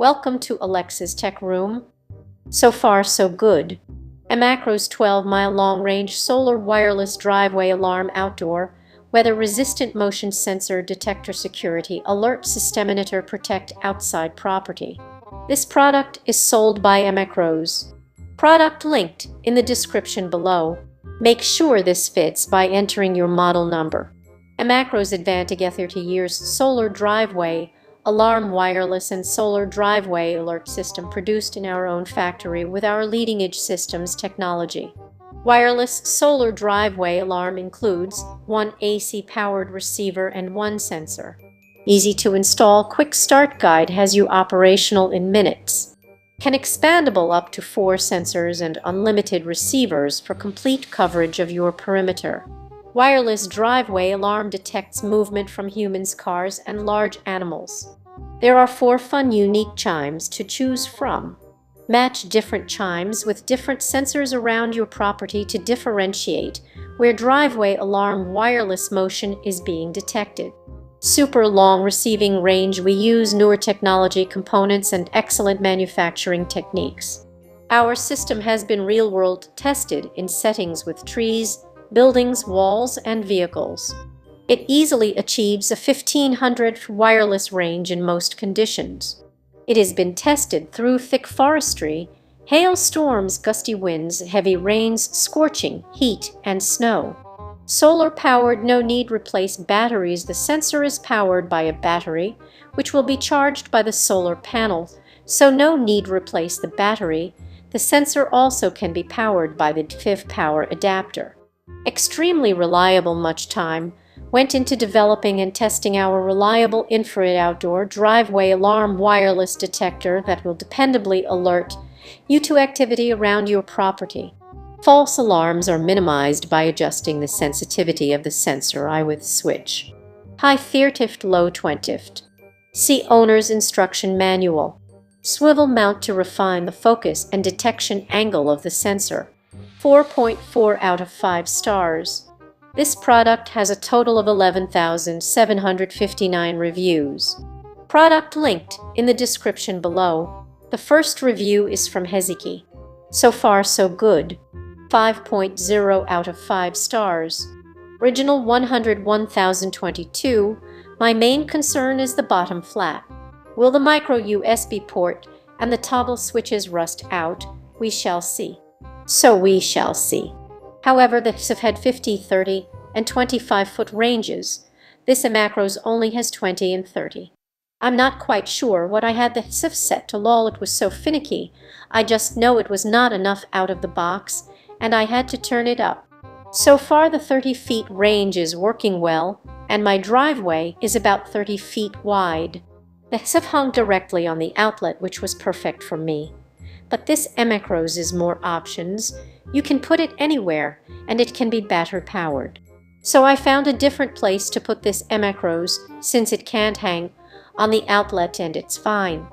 Welcome to Alexa's Tech Room. So far, so good. eMACROS 12-mile long-range solar wireless driveway alarm outdoor, weather-resistant motion sensor Detector-Security alert system monitor protect outside property. This product is sold by eMACROS. Product linked in the description below. Make sure this fits by entering your model number. eMACROS Advantage 30 years solar driveway alarm wireless and solar driveway alert system produced in our own factory with our leading-edge systems technology. Wireless solar driveway alarm includes one AC-powered receiver and one sensor. Easy to install quick start guide has you operational in minutes. Can expandable up to 4 sensors and unlimited receivers for complete coverage of your perimeter. Wireless driveway alarm detects movement from humans, cars, and large animals. There are 4 fun, unique chimes to choose from. Match different chimes with different sensors around your property to differentiate where driveway alarm wireless motion is being detected. Super long receiving range. We use newer technology components and excellent manufacturing techniques. Our system has been real-world tested in settings with trees, buildings, walls, and vehicles. It easily achieves a 1500 wireless range in most conditions. It has been tested through thick forestry, hail storms, gusty winds, heavy rains, scorching heat, and snow. Solar-powered, no need replace batteries. The sensor is powered by a battery, which will be charged by the solar panel, so no need replace the battery. The sensor also can be powered by the DFIV power adapter. Extremely reliable. Much time went into developing and testing our reliable infrared outdoor driveway alarm wireless detector that will dependably alert you to activity around your property. False alarms are minimized by adjusting the sensitivity of the sensor I with switch. High 30th, low 20th. See owner's instruction manual. Swivel mount to refine the focus and detection angle of the sensor. 4.4 out of 5 stars. This product has a total of 11,759 reviews. Product linked in the description below. The first review is from Hezekiah. So far, so good. 5.0 out of 5 stars. Original 101,022. My main concern is the bottom flat. Will the micro USB port and the toggle switches rust out? We shall see. So we shall see. However, the SIF had 50, 30, and 25-foot ranges. This eMACROS only has 20 and 30. I'm not quite sure what I had the SIF set to. Lol, it was so finicky. I just know it was not enough out of the box, and I had to turn it up. So far the 30 feet range is working well, and my driveway is about 30 feet wide. The SIF hung directly on the outlet, which was perfect for me. But this eMACROS is more options. You can put it anywhere, and it can be battery powered. So I found a different place to put this eMACROS, since it can't hang on the outlet, and it's fine.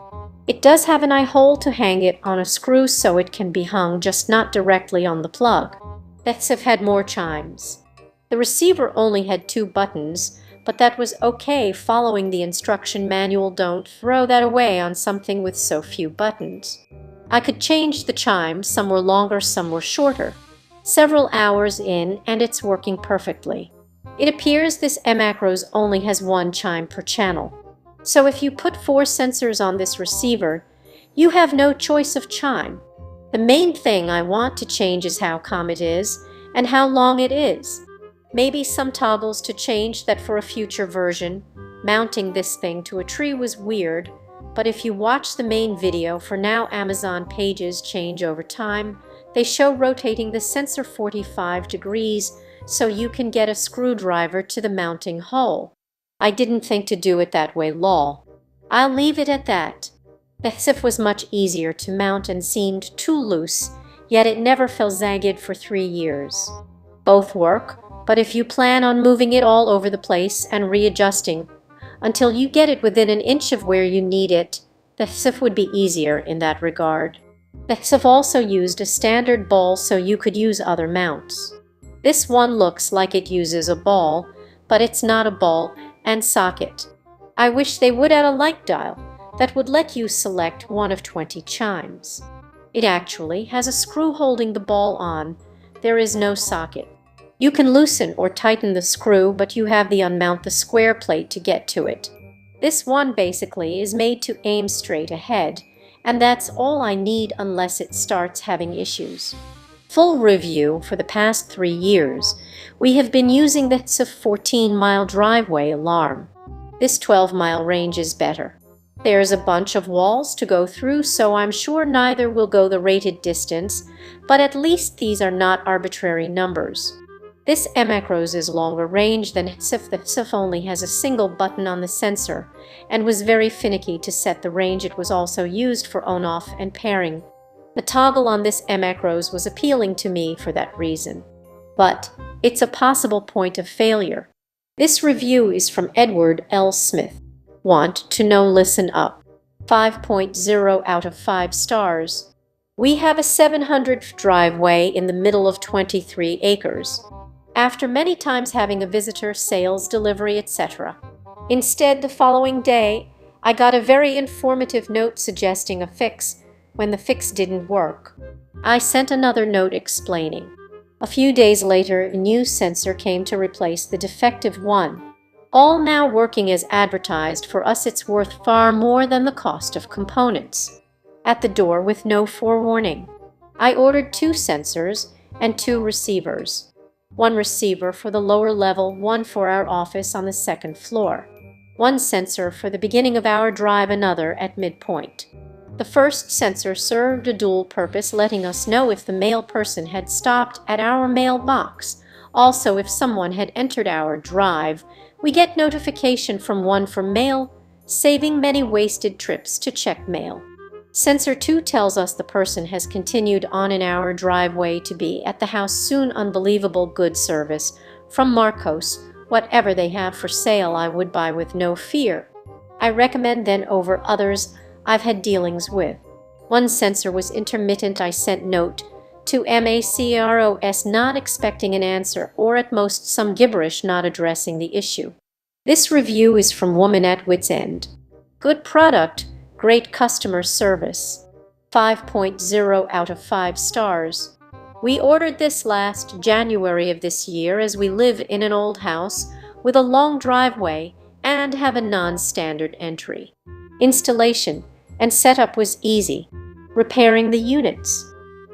It does have an eye hole to hang it on a screw, so it can be hung, just not directly on the plug. The SIF had more chimes. The receiver only had 2 buttons, but that was okay following the instruction manual. Don't throw that away on something with so few buttons. I could change the chimes, some were longer, some were shorter. Several hours in, and it's working perfectly. It appears this eMACROS only has 1 chime per channel. So if you put 4 sensors on this receiver, you have no choice of chime. The main thing I want to change is how calm it is and how long it is. Maybe some toggles to change that for a future version. Mounting this thing to a tree was weird, but if you watch the main video for now, Amazon pages change over time. They show rotating the sensor 45 degrees so you can get a screwdriver to the mounting hole. I didn't think to do it that way, lol. I'll leave it at that. The SIF was much easier to mount and seemed too loose, yet it never fell zagged for 3 years. Both work, but if you plan on moving it all over the place and readjusting until you get it within an inch of where you need it, the SIF would be easier in that regard. The SIF also used a standard ball, so you could use other mounts. This one looks like it uses a ball, but it's not a ball and socket. I wish they would add a light dial, that would let you select one of 20 chimes. It actually has a screw holding the ball on. There is no socket. You can loosen or tighten the screw, but you have to unmount the square plate to get to it. This one basically is made to aim straight ahead, and that's all I need unless it starts having issues. Full review: for the past 3 years, we have been using this 14-mile driveway alarm. This 12-mile range is better. There's a bunch of walls to go through, so I'm sure neither will go the rated distance, but at least these are not arbitrary numbers. This eMACROS is longer range than SIF. The SIF only has a single button on the sensor and was very finicky to set the range. It was also used for on-off and pairing. The toggle on this eMACROS was appealing to me for that reason. But it's a possible point of failure. This review is from Edward L. Smith. Want to know? Listen up. 5.0 out of 5 stars. We have a 700 driveway in the middle of 23 acres. After many times having a visitor, sales, delivery, etc. Instead, the following day, I got a very informative note suggesting a fix when the fix didn't work. I sent another note explaining. A few days later, a new sensor came to replace the defective one. All now working as advertised. For us, it's worth far more than the cost of components. At the door with no forewarning. I ordered 2 sensors and 2 receivers. 1 receiver for the lower level, 1 for our office on the 2nd floor. 1 sensor for the beginning of our drive, another at midpoint. The first sensor served a dual purpose, letting us know if the mail person had stopped at our mailbox. Also, if someone had entered our drive, we get notification from one for mail, saving many wasted trips to check mail. Sensor 2 tells us the person has continued on in our driveway to be at the house soon. Unbelievable good service from eMACROS. Whatever they have for sale, I would buy with no fear. I recommend them over others I've had dealings with. 1 sensor was intermittent. I sent note to eMACROS not expecting an answer, or at most some gibberish not addressing the issue. This review is from Woman at Wit's End. Good product, great customer service. 5.0 out of 5 stars. We ordered this last January of this year, as we live in an old house with a long driveway and have a non-standard entry. Installation and setup was easy. Repairing the units,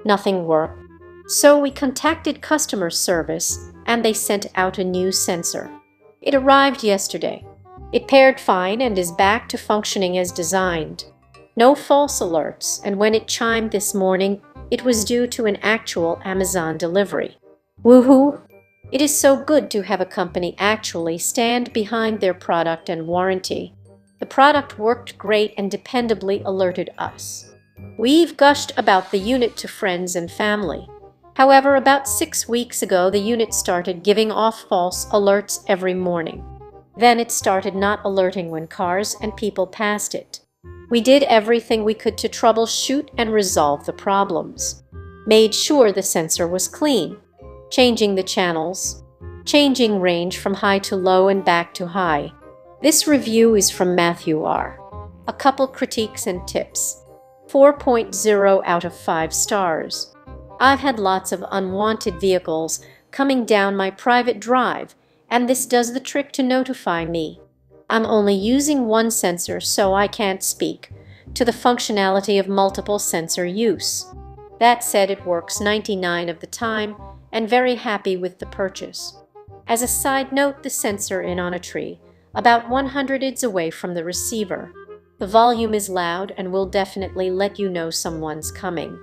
nothing worked. So we contacted customer service and they sent out a new sensor. It arrived yesterday. It paired fine and is back to functioning as designed. No false alerts, and when it chimed this morning, it was due to an actual Amazon delivery. Woohoo! It is so good to have a company actually stand behind their product and warranty. The product worked great and dependably alerted us. We've gushed about the unit to friends and family. However, about 6 weeks ago, the unit started giving off false alerts every morning. Then it started not alerting when cars and people passed it. We did everything we could to troubleshoot and resolve the problems. Made sure the sensor was clean, changing the channels, changing range from high to low and back to high. This review is from Matthew R. A couple critiques and tips. 4.0 out of 5 stars. I've had lots of unwanted vehicles coming down my private drive, and this does the trick to notify me. I'm only using 1 sensor, so I can't speak to the functionality of multiple sensor use. That said, it works 99% of the time, and very happy with the purchase. As a side note, the sensor is on a tree, about 100 yards away from the receiver. The volume is loud and will definitely let you know someone's coming.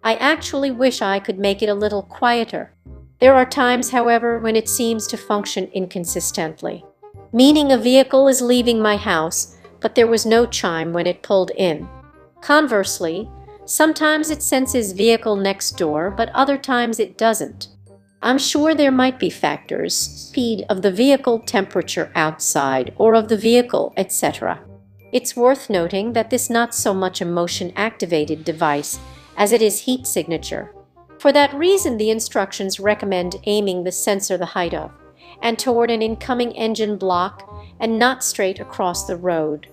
I actually wish I could make it a little quieter. There are times, however, when it seems to function inconsistently, meaning a vehicle is leaving my house, but there was no chime when it pulled in. Conversely, sometimes it senses vehicle next door, but other times it doesn't. I'm sure there might be factors, speed of the vehicle, temperature outside, or of the vehicle, etc. It's worth noting that this is not so much a motion-activated device as it is heat signature. For that reason, the instructions recommend aiming the sensor the height of and toward an incoming engine block and not straight across the road.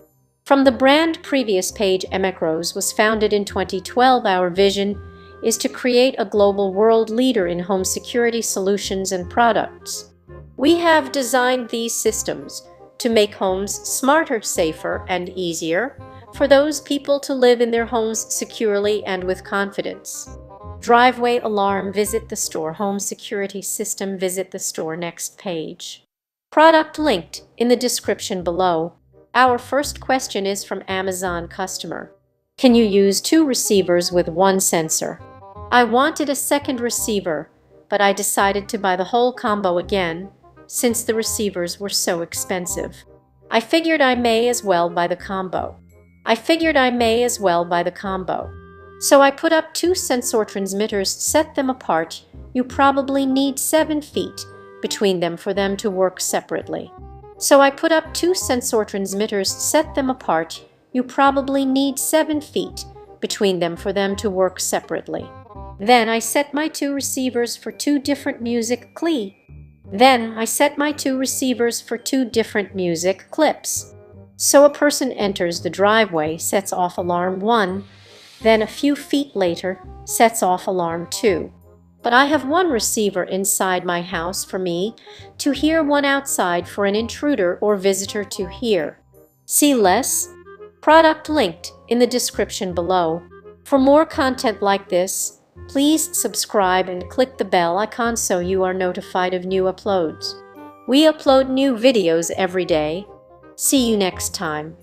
From the brand previous page, eMACROS was founded in 2012. Our vision is to create a global world leader in home security solutions and products. We have designed these systems to make homes smarter, safer, and easier for those people to live in their homes securely and with confidence. Driveway alarm. Visit the store. Home security system. Visit the store. Next page. Product linked in the description below. Our first question is from Amazon customer. Can you use 2 receivers with 1 sensor? I wanted a second receiver, but I decided to buy the whole combo again since the receivers were so expensive. I figured I may as well buy the combo. So I put up 2 sensor transmitters, set them apart. You probably need 7 feet between them for them to work separately. Then I set my 2 receivers for 2 different music clips. So a person enters the driveway, sets off alarm 1, then a few feet later sets off alarm 2. But I have 1 receiver inside my house for me to hear, 1 outside for an intruder or visitor to hear. See less? Product linked in the description below. For more content like this, please subscribe and click the bell icon so you are notified of new uploads. We upload new videos every day. See you next time.